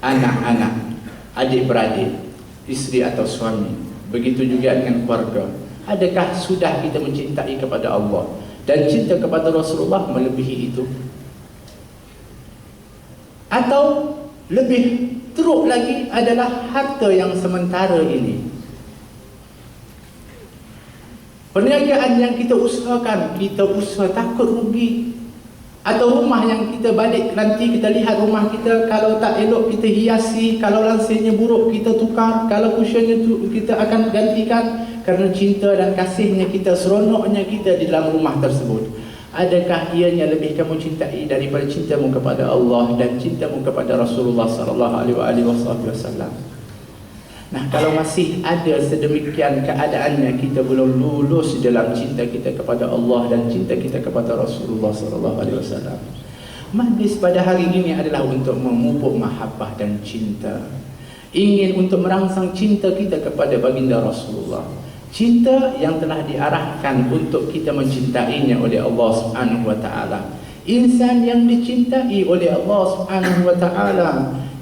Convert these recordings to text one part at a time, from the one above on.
anak-anak, adik-beradik, isteri atau suami. Begitu juga dengan keluarga. Adakah sudah kita mencintai kepada Allah dan cinta kepada Rasulullah melebihi itu? Atau lebih teruk lagi adalah harta yang sementara ini, perniagaan yang kita usahakan, kita usaha takut rugi. Atau rumah yang kita balik nanti kita lihat rumah kita, kalau tak elok kita hiasi, kalau lansirnya buruk kita tukar, kalau kusyonnya kita akan gantikan, kerana cinta dan kasihnya kita, seronoknya kita di dalam rumah tersebut. Adakah ianya lebih kamu cintai daripada cintamu kepada Allah dan cintamu kepada Rasulullah sallallahu alaihi wasallam? Nah, kalau masih ada sedemikian keadaannya, kita belum lulus dalam cinta kita kepada Allah dan cinta kita kepada Rasulullah sallallahu alaihi wasallam. Majlis pada hari ini adalah untuk memupuk mahabbah dan cinta. Ingin untuk merangsang cinta kita kepada baginda Rasulullah. Cinta yang telah diarahkan untuk kita mencintainya oleh Allah Subhanahu wa taala. Insan yang dicintai oleh Allah Subhanahu wa taala,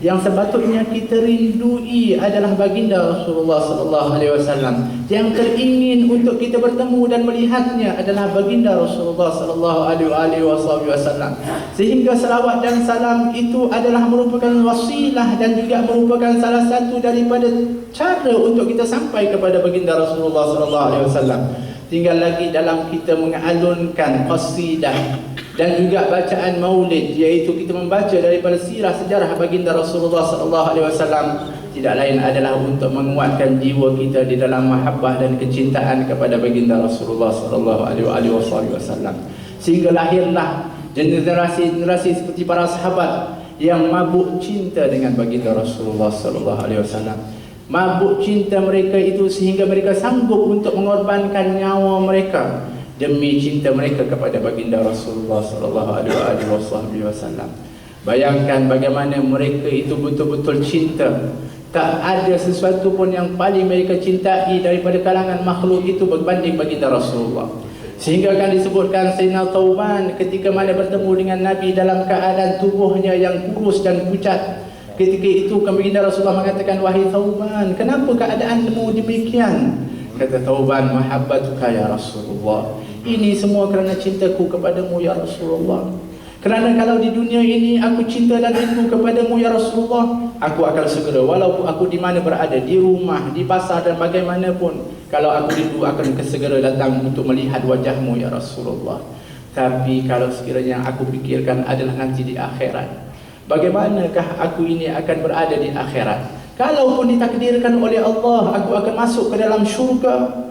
yang sepatutnya kita rindui adalah baginda Rasulullah sallallahu alaihi wasallam. Yang teringin untuk kita bertemu dan melihatnya adalah baginda Rasulullah sallallahu alaihi wasallam. Sehingga selawat dan salam itu adalah merupakan wasilah dan juga merupakan salah satu daripada cara untuk kita sampai kepada baginda Rasulullah sallallahu alaihi wasallam. Tinggal lagi dalam kita mengalunkan qasidah dan juga bacaan maulid, iaitu kita membaca daripada sirah sejarah baginda Rasulullah sallallahu alaihi wasallam, tidak lain adalah untuk menguatkan jiwa kita di dalam mahabbah dan kecintaan kepada baginda Rasulullah sallallahu alaihi wasallam. Sehingga lahirlah generasi-generasi seperti para sahabat yang mabuk cinta dengan baginda Rasulullah sallallahu alaihi wasallam. Mabuk cinta mereka itu sehingga mereka sanggup untuk mengorbankan nyawa mereka demi cinta mereka kepada baginda Rasulullah sallallahu alaihi wasallam. Bayangkan bagaimana mereka itu betul-betul cinta. Tak ada sesuatu pun yang paling mereka cintai daripada kalangan makhluk itu berbanding baginda Rasulullah. Sehingga akan disebutkan Sayyidina Thawban ketika mana bertemu dengan Nabi dalam keadaan tubuhnya yang kurus dan pucat. Ketika itu baginda Rasulullah mengatakan, "Wahai Thawban, kenapa keadaanmu demikian?" Kata Thawban, "Mahabbatuka ya Rasulullah. Ini semua kerana cintaku kepadamu ya Rasulullah. Kerana kalau di dunia ini aku cinta dan rindu kepadamu ya Rasulullah, aku akan segera, walaupun aku di mana berada, di rumah, di pasar dan bagaimanapun, kalau aku rindu akan segera datang untuk melihat wajahmu ya Rasulullah. Tapi kalau sekiranya aku fikirkan adalah nanti di akhirat, bagaimanakah aku ini akan berada di akhirat? Kalaupun ditakdirkan oleh Allah aku akan masuk ke dalam syurga,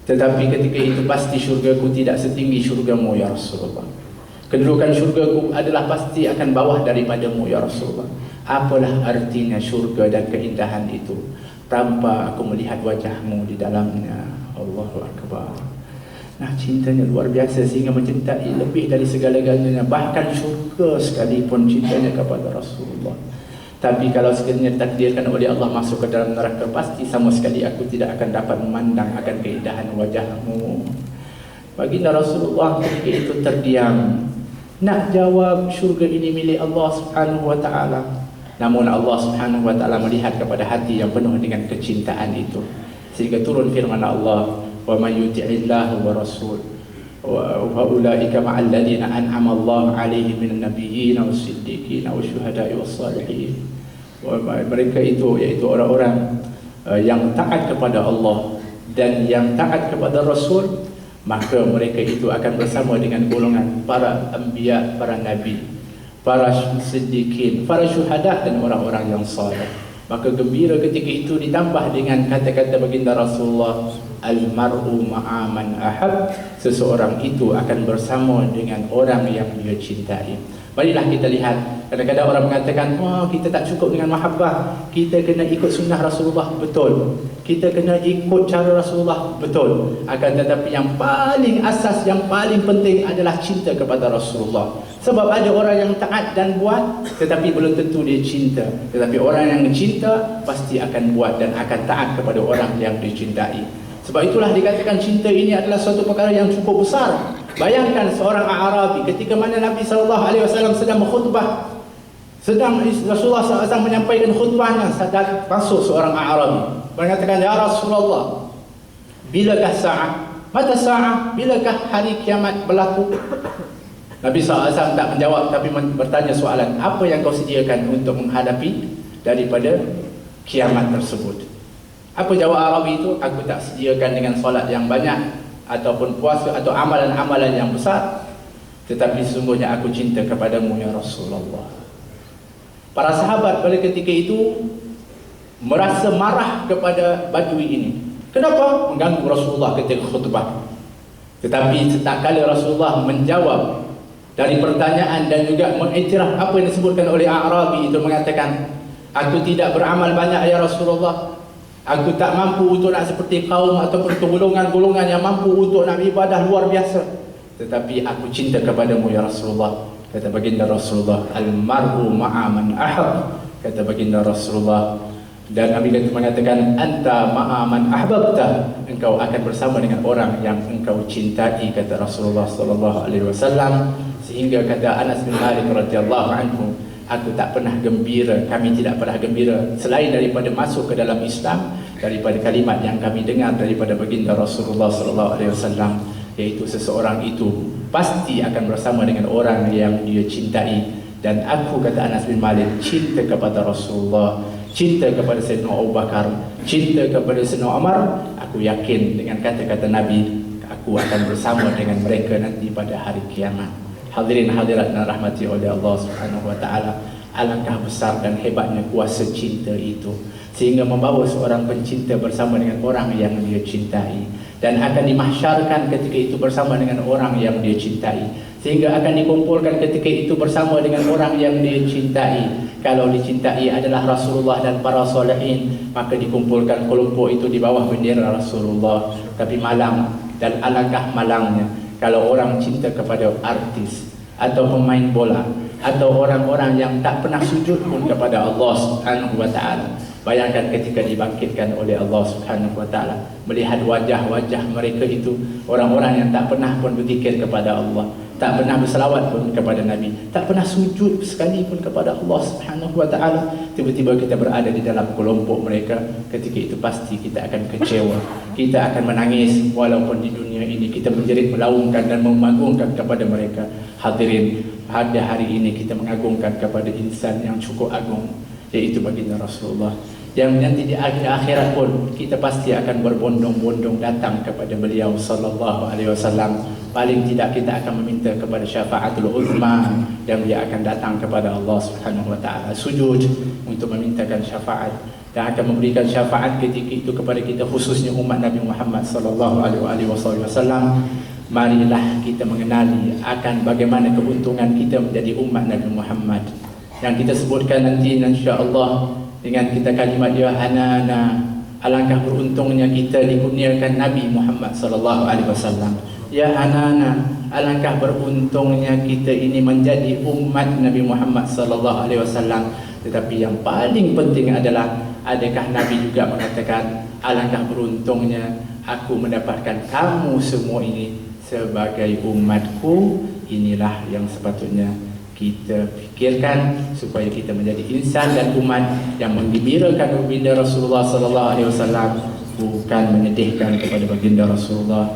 tetapi ketika itu pasti syurgaku tidak setinggi syurgamu ya Rasulullah. Kedudukan syurgaku adalah pasti akan bawah daripadamu ya Rasulullah. Apalah artinya syurga dan keindahan itu tanpa aku melihat wajahmu di dalamnya." Allahu Akbar. Nah, cintanya luar biasa sehingga mencintai lebih dari segala-galanya, bahkan syurga sekalipun cintanya kepada Rasulullah. Tapi kalau sekiranya ditakdirkan oleh Allah masuk ke dalam neraka, pasti sama sekali aku tidak akan dapat memandang akan keindahan wajahmu. Baginda Rasulullah ketika itu terdiam, nak jawab syurga ini milik Allah Subhanahu wa taala. Namun Allah Subhanahu wa taala melihat kepada hati yang penuh dengan kecintaan itu, sehingga turun firman Allah, "Wa may yuti'illahu wa rasul wa ulaika ma'al ladzina an'ama Allahu 'alaihim minan nabiyyin was-siddiqin wasyuhada'i was-salihin." Mereka itu yaitu orang-orang yang taat kepada Allah dan yang taat kepada Rasul, maka mereka itu akan bersama dengan golongan para anbiya, para nabi, para siddiqin, para syuhada dan orang-orang yang saleh. Maka gembira ketika itu ditambah dengan kata-kata baginda Rasulullah, "Al-mar'u ma'a man ahab." Seseorang itu akan bersama dengan orang yang dia cintai. Marilah kita lihat, kadang-kadang orang mengatakan, "Wah, kita tak cukup dengan mahabbah, kita kena ikut sunnah Rasulullah." Betul, kita kena ikut cara Rasulullah, betul. Akan tetapi yang paling asas, yang paling penting adalah cinta kepada Rasulullah. Sebab ada orang yang taat dan buat, tetapi belum tentu dia cinta. Tetapi orang yang cinta pasti akan buat dan akan taat kepada orang yang dicintai. Sebab itulah dikatakan cinta ini adalah suatu perkara yang cukup besar. Bayangkan seorang Arabi ketika mana Nabi SAW sedang berkhutbah, Sedang Rasulullah SAW menyampaikan khutbahnya, sadat masuk seorang Arabi mengatakan, "Ya Rasulullah, bilakah sa'ah? Mata sa'ah? Bilakah hari kiamat berlaku?" Nabi SAW tak menjawab, tapi bertanya soalan, apa yang kau sediakan untuk menghadapi daripada kiamat tersebut? Apa jawab Arabi itu? Aku tak sediakan dengan solat yang banyak ataupun puasa atau amalan-amalan yang besar, tetapi sungguhnya aku cinta kepadamu ya Rasulullah. Para sahabat pada ketika itu merasa marah kepada Badui ini. Kenapa? Mengganggu Rasulullah ketika khutbah. Tetapi setiap kali Rasulullah menjawab dari pertanyaan dan juga mengiktiraf apa yang disebutkan oleh Arabi itu, mengatakan, aku tidak beramal banyak ya Rasulullah. Aku tak mampu untuk nak seperti kaum ataupun golongan-golongan yang mampu untuk nak ibadah luar biasa. Tetapi aku cinta kepadamu ya Rasulullah. Kata baginda Rasulullah, al-mar'u ma'a man ahab. Kata baginda Rasulullah, dan Nabi mengatakan, anta ma'a man ahbabta. Engkau akan bersama dengan orang yang engkau cintai, kata Rasulullah sallallahu alaihi wasallam. Sehingga kata Anas bin Malik radhiyallahu anhu, aku tak pernah gembira, kami tidak pernah gembira selain daripada masuk ke dalam Islam, daripada kalimat yang kami dengar daripada baginda Rasulullah sallallahu alaihi wasallam, yaitu seseorang itu pasti akan bersama dengan orang yang dia cintai. Dan aku, kata Anas bin Malik, cinta kepada Rasulullah, cinta kepada Sayyidina Abu Bakar, cinta kepada Sayyidina Umar. Aku yakin dengan kata-kata Nabi, aku akan bersama dengan mereka nanti pada hari kiamat. Hadirin hadirat dan rahmati oleh Allah Subhanahu wa taala, alangkah besar dan hebatnya kuasa cinta itu, sehingga membawa seorang pencinta bersama dengan orang yang dia cintai, dan akan dimahsyarkan ketika itu bersama dengan orang yang dia cintai, sehingga akan dikumpulkan ketika itu bersama dengan orang yang dia cintai. Kalau dicintai adalah Rasulullah dan para solehin, maka dikumpulkan kelompok itu di bawah bendera Rasulullah. Tapi malang, dan alangkah malangnya kalau orang cinta kepada artis atau pemain bola atau orang-orang yang tak pernah sujud pun kepada Allah Subhanahu wa taala. Bayangkan ketika dibangkitkan oleh Allah Subhanahu wa taala, melihat wajah-wajah mereka itu, orang-orang yang tak pernah pun berzikir kepada Allah, tak pernah berselawat pun kepada Nabi, tak pernah sujud sekali pun kepada Allah Subhanahu wa taala. Tiba-tiba kita berada di dalam kelompok mereka, ketika itu pasti kita akan kecewa, kita akan menangis, walaupun di dunia ini kita menjerit, melaungkan dan memagungkan kepada mereka. Hadirin, pada hari ini kita mengagungkan kepada insan yang cukup agung, yaitu baginda Rasulullah, yang nanti di akhir akhirat pun kita pasti akan berbondong-bondong datang kepada beliau sallallahu alaihi wasallam. Paling tidak kita akan meminta kepada syafaatul uzma, dan dia akan datang kepada Allah Subhanahu wa taala, sujud untuk memintakan syafaat, dan akan memberikan syafaat ketika itu kepada kita, khususnya umat Nabi Muhammad sallallahu alaihi wasallam. Marilah kita mengenali akan bagaimana keuntungan kita menjadi umat Nabi Muhammad, yang kita sebutkan nanti insya-Allah dengan kita kalimat ya hanana. Alangkah beruntungnya kita dikurniakan Nabi Muhammad sallallahu alaihi wasallam. Ya hanana, alangkah beruntungnya kita ini menjadi umat Nabi Muhammad sallallahu alaihi wasallam. Tetapi yang paling penting adalah, adakah Nabi juga mengatakan, alangkah beruntungnya aku mendapatkan kamu semua ini sebagai umatku. Inilah yang sepatutnya kita fikirkan, supaya kita menjadi insan dan umat yang menggembirakan baginda Rasulullah sallallahu alaihi wasallam, bukan menyedihkan kepada baginda Rasulullah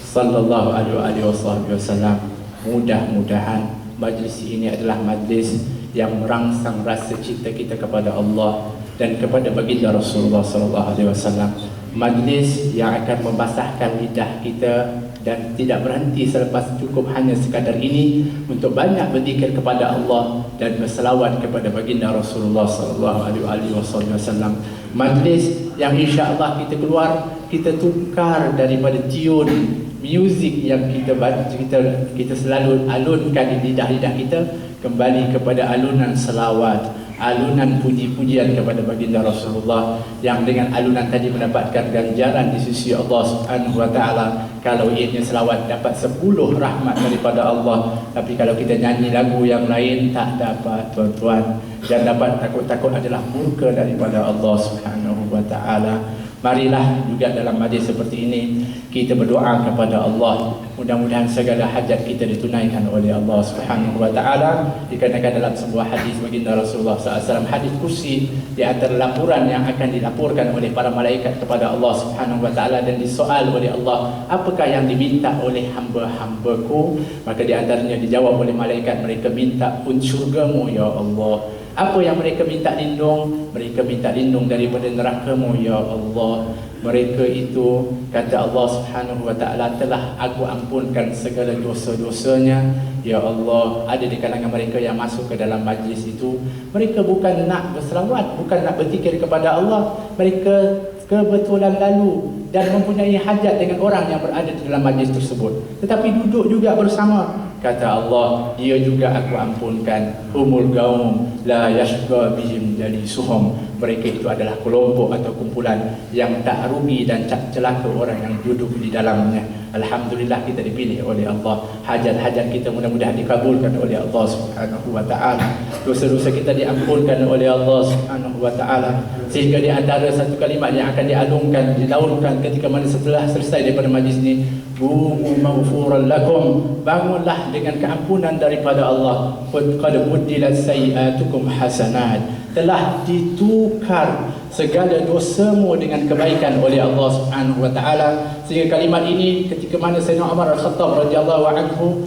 sallallahu alaihi wasallam. Mudah-mudahan majlis ini adalah majlis yang merangsang rasa cinta kita kepada Allah dan kepada baginda Rasulullah sallallahu alaihi wasallam. Majlis yang akan membasahkan lidah kita dan tidak berhenti selepas cukup hanya sekadar ini, untuk banyak berzikir kepada Allah dan berselawat kepada baginda Rasulullah sallallahu alaihi wasallam. Majlis yang insya-Allah kita keluar, kita tukar daripada tune muzik yang kita selalu alunkan di lidah-lidah kita, kembali kepada alunan selawat, alunan puji-pujian kepada baginda Rasulullah, yang dengan alunan tadi mendapatkan ganjaran di sisi Allah Subhanahu wa taala. Kalau ianya selawat dapat 10 rahmat daripada Allah, tapi kalau kita nyanyi lagu yang lain tak dapat, tuan-tuan. Dan dapat takut-takut adalah murka daripada Allah Subhanahu wa taala. Marilah juga dalam majlis seperti ini kita berdoa kepada Allah. Mudah-mudahan segala hajat kita ditunaikan oleh Allah Subhanahu wa taala. Dikarenakan dalam sebuah hadis baginda Rasulullah SAW, hadis kursi, di antara laporan yang akan dilaporkan oleh para malaikat kepada Allah Subhanahu wa taala dan disoal oleh Allah, apakah yang diminta oleh hamba-hambaku? Maka di antaranya dijawab oleh malaikat, mereka minta pun syurgamu ya Allah. Apa yang mereka minta lindung? Mereka minta lindung daripada neraka-Mu ya Allah. Mereka itu, kata Allah Subhanahu wa taala, telah Aku ampunkan segala dosa-dosanya ya Allah. Ada di kalangan mereka yang masuk ke dalam majlis itu, mereka bukan nak berselawat, bukan nak berzikir kepada Allah, mereka kebetulan lalu dan mempunyai hajat dengan orang yang berada di dalam majlis tersebut, tetapi duduk juga bersama. Kata Allah, dia juga Aku ampunkan. Humul gaum la yashqa bihim jalisuhum. Mereka itu adalah kelompok atau kumpulan yang tak rugi dan tak celaka orang yang duduk di dalamnya. Alhamdulillah kita dipilih oleh Allah. Hajat-hajat kita mudah-mudahan dikabulkan oleh Allah Subhanahu wa taala. Dosa-dosa kita diampunkan oleh Allah Subhanahu wa taala. Sehingga di antara satu kalimat yang akan dialungkan, dilaurkan ketika mana setelah selesai daripada majlis ini, Qumu maghfuran lakum, bangunlah dengan keampunan daripada Allah. Qad buddilat sayiatukum hasanat, telah ditukar segala dosamu dengan kebaikan oleh Allah Subhanahu wa taala. Sehingga kalimat ini ketika mana Sayyidina Umar Al-Khattab radhiyallahu anhu,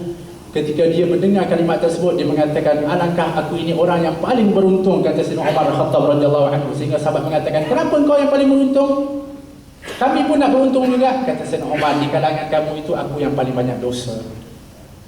ketika dia mendengar kalimat tersebut, dia mengatakan, alangkah aku ini orang yang paling beruntung, kata Sayyidina Umar Al-Khattab radhiyallahu anhu. Sehingga sahabat mengatakan, kenapa engkau yang paling beruntung? Kami pun nak beruntung juga, kata Sayyidina Umar. Di kalangan kamu itu aku yang paling banyak dosa.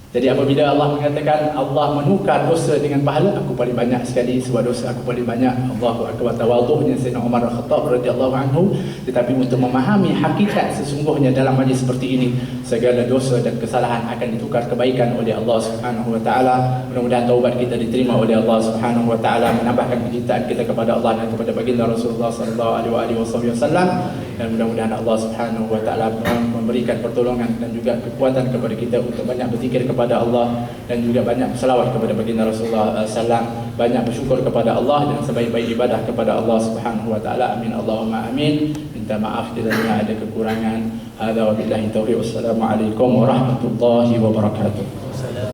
Jadi apabila Allah mengatakan Allah menukar dosa dengan pahala, aku paling banyak sekali sebab dosa aku paling banyak. Allahu akbar, tawadhu'nya Sayyidina Umar Al-Khattab radhiyallahu anhu. Tetapi untuk memahami hakikat sesungguhnya dalam majlis seperti ini, segala dosa dan kesalahan akan ditukar kebaikan oleh Allah Subhanahu wa taala. Mudah-mudahan taubat kita diterima oleh Allah Subhanahu wa taala, menambahkan kecintaan kita kepada Allah dan kepada baginda Rasulullah sallallahu alaihi wasallam. Dan mudah-mudahan Allah Subhanahu wa taala memberikan pertolongan dan juga kekuatan kepada kita untuk banyak berzikir kepada Allah dan juga banyak selawat kepada baginda Rasulullah sallallahu, banyak bersyukur kepada Allah dan sebaik-baik ibadah kepada Allah Subhanahu wa taala. Amin Allahumma amin. Minta maaf jika ada kekurangan. Hadza wa billahi taufiq. Wassalamualaikum warahmatullahi wabarakatuh.